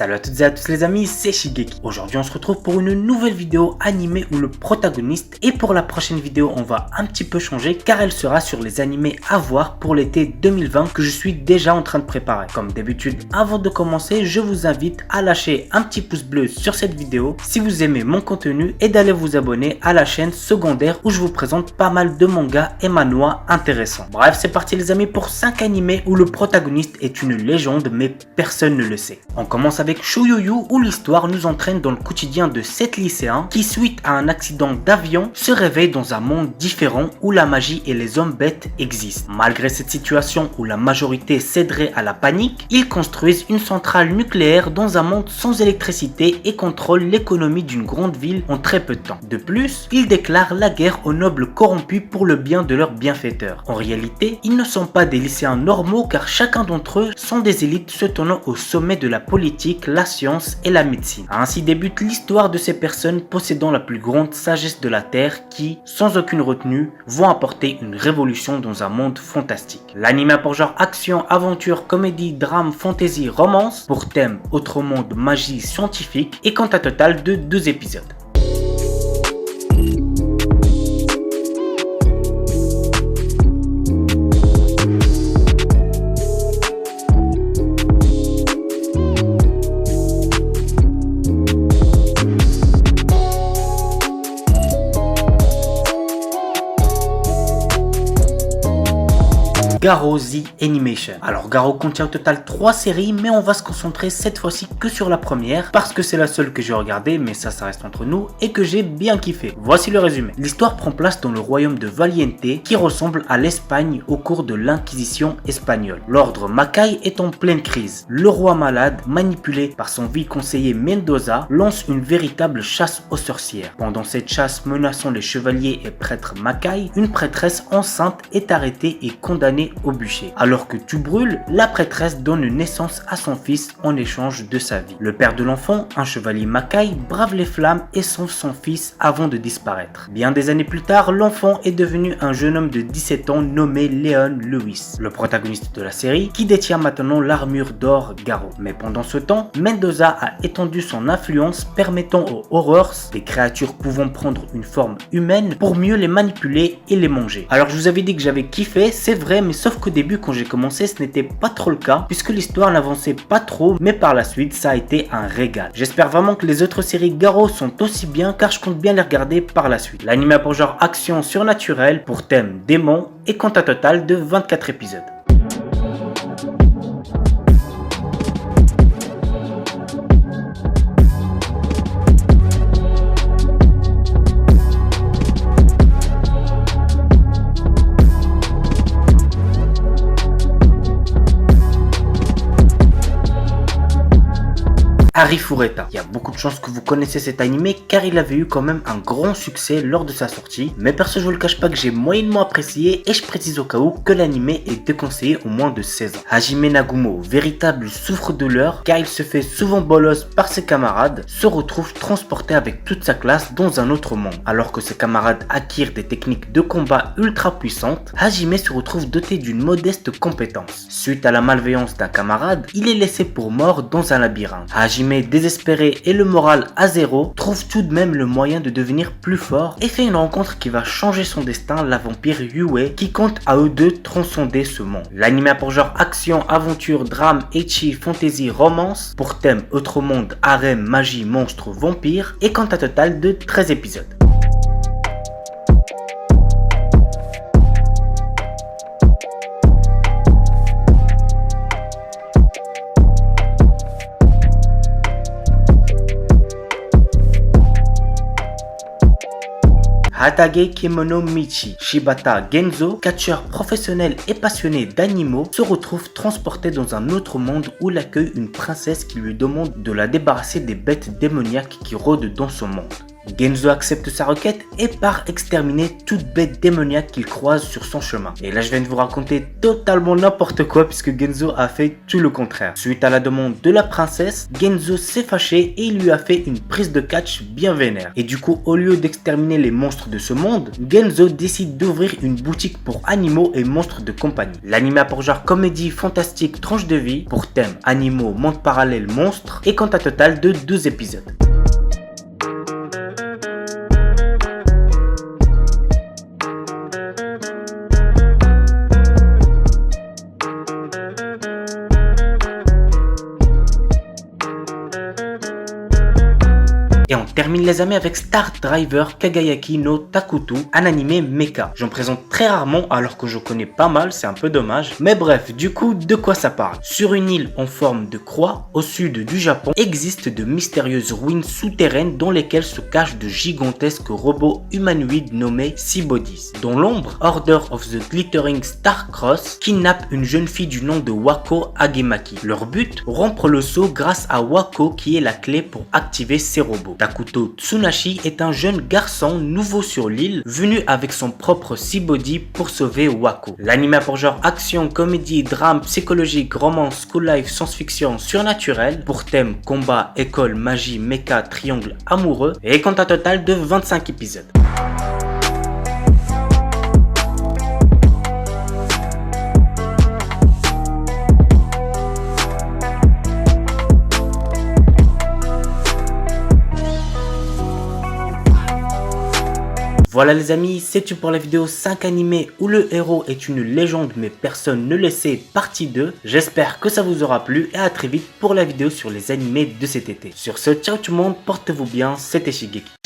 Salut à toutes et à tous les amis, c'est Shigeki. Aujourd'hui on se retrouve pour une nouvelle vidéo animée où le protagoniste, et pour la prochaine vidéo on va un petit peu changer car elle sera sur les animés à voir pour l'été 2020 que je suis déjà en train de préparer. Comme d'habitude, avant de commencer, je vous invite à lâcher un petit pouce bleu sur cette vidéo si vous aimez mon contenu et d'aller vous abonner à la chaîne secondaire où je vous présente pas mal de mangas et manhwas intéressants. Bref, c'est parti les amis pour 5 animés où le protagoniste est une légende mais personne ne le sait. On commence avec Shōyū où l'histoire nous entraîne dans le quotidien de 7 lycéens qui, suite à un accident d'avion, se réveillent dans un monde différent où la magie et les hommes bêtes existent. Malgré cette situation où la majorité céderait à la panique, ils construisent une centrale nucléaire dans un monde sans électricité et contrôlent l'économie d'une grande ville en très peu de temps. De plus, ils déclarent la guerre aux nobles corrompus pour le bien de leurs bienfaiteurs. En réalité, ils ne sont pas des lycéens normaux car chacun d'entre eux sont des élites se tenant au sommet de la politique, la science et la médecine. Ainsi débute l'histoire de ces personnes possédant la plus grande sagesse de la Terre qui, sans aucune retenue, vont apporter une révolution dans un monde fantastique. L'anime a pour genre action, aventure, comédie, drame, fantasy, romance, pour thème autre monde, magie, scientifique et compte un total de 2 épisodes. Garo The Animation. Alors Garo contient au total 3 séries mais on va se concentrer cette fois-ci que sur la première parce que c'est la seule que j'ai regardée, mais ça reste entre nous, et que j'ai bien kiffé. Voici le résumé. L'histoire prend place dans le royaume de Valiente qui ressemble à l'Espagne au cours de l'Inquisition espagnole. L'ordre Mackay est en pleine crise. Le roi malade, manipulé par son vice-conseiller Mendoza, lance une véritable chasse aux sorcières. Pendant cette chasse menaçant les chevaliers et prêtres Mackay, une prêtresse enceinte est arrêtée et condamnée au bûcher. Alors que tout brûle, la prêtresse donne naissance à son fils en échange de sa vie. Le père de l'enfant, un chevalier Mackay, brave les flammes et sauve son fils avant de disparaître. Bien des années plus tard, l'enfant est devenu un jeune homme de 17 ans nommé Leon Lewis, le protagoniste de la série, qui détient maintenant l'armure d'or Garo. Mais pendant ce temps, Mendoza a étendu son influence permettant aux Horrors, des créatures pouvant prendre une forme humaine, pour mieux les manipuler et les manger. Alors je vous avais dit que j'avais kiffé, c'est vrai, mais sauf qu'au début quand j'ai commencé ce n'était pas trop le cas puisque l'histoire n'avançait pas trop, mais par la suite ça a été un régal. J'espère vraiment que les autres séries Garo sont aussi bien car je compte bien les regarder par la suite. L'anime a pour genre action surnaturelle, pour thème démon et compte un total de 24 épisodes. Arifureta. Il y a beaucoup de chances que vous connaissez cet animé car il avait eu quand même un grand succès lors de sa sortie, mais perso je vous le cache pas que j'ai moyennement apprécié et je précise au cas où que l'animé est déconseillé aux moins de 16 ans. Hajime Nagumo, véritable souffre-douleur car il se fait souvent bolos par ses camarades, se retrouve transporté avec toute sa classe dans un autre monde. Alors que ses camarades acquièrent des techniques de combat ultra puissantes, Hajime se retrouve doté d'une modeste compétence. Suite à la malveillance d'un camarade, il est laissé pour mort dans un labyrinthe. Hajime, désespéré et le moral à zéro, trouve tout de même le moyen de devenir plus fort et fait une rencontre qui va changer son destin, la vampire Yue, qui compte à eux deux transcender ce monde. L'anime a pour genre action, aventure, drame, ecchi, fantasy, romance, pour thème autre monde, harem, magie, monstre, vampire, et compte un total de 13 épisodes. Hatage Kemono Michi, Shibata Genzo, catcheur professionnel et passionné d'animaux, se retrouve transporté dans un autre monde où l'accueille une princesse qui lui demande de la débarrasser des bêtes démoniaques qui rôdent dans son monde. Genzo accepte sa requête et part exterminer toute bête démoniaque qu'il croise sur son chemin. Et là je viens de vous raconter totalement n'importe quoi puisque Genzo a fait tout le contraire. Suite à la demande de la princesse, Genzo s'est fâché et il lui a fait une prise de catch bien vénère. Et du coup, au lieu d'exterminer les monstres de ce monde, Genzo décide d'ouvrir une boutique pour animaux et monstres de compagnie. L'anime a pour genre comédie fantastique tranche de vie, pour thème animaux, monde parallèle, monstres, et compte un total de 12 épisodes. Et on termine les amis avec Star Driver Kagayaki no Takuto, un animé mecha. J'en présente très rarement alors que je connais pas mal, c'est un peu dommage. Mais bref, du coup, de quoi ça parle? Sur une île en forme de croix, au sud du Japon, existent de mystérieuses ruines souterraines dans lesquelles se cachent de gigantesques robots humanoïdes nommés Seabodies. Dans l'ombre, Order of the Glittering Star Cross kidnappe une jeune fille du nom de Wako Agemaki. Leur but? Rompre le sceau grâce à Wako qui est la clé pour activer ces robots. Takuto Tsunashi est un jeune garçon nouveau sur l'île, venu avec son propre Seabody pour sauver Wako. L'anime a pour genre action, comédie, drame, psychologique, romance, school life, science-fiction, surnaturel, pour thème combat, école, magie, mecha, triangle amoureux, et compte un total de 25 épisodes. Voilà les amis, c'est tout pour la vidéo 5 animés où le héros est une légende mais personne ne le sait partie 2. J'espère que ça vous aura plu et à très vite pour la vidéo sur les animés de cet été. Sur ce, ciao tout le monde, portez-vous bien, c'était Shigeki.